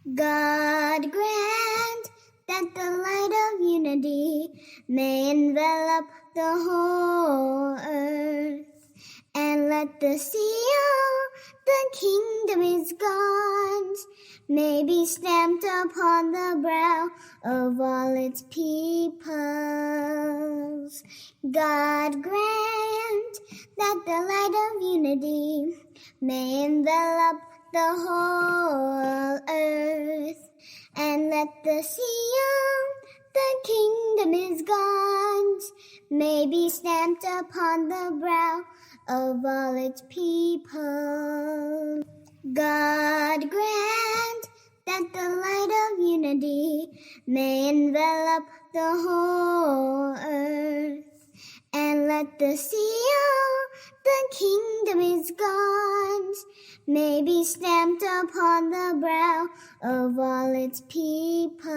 God grant that the light of unity may envelop the whole earth, and let the seal, the kingdom is God's, may be stamped upon the brow of all its peoples. God grant that the light of unity may envelop the whole earth, and let the seal, the kingdom is God's, may be stamped upon the brow of all its people. God grant that the light of unity may envelop the whole earth, and let the seal, the kingdom is God's, may be stamped upon the brow of all its people.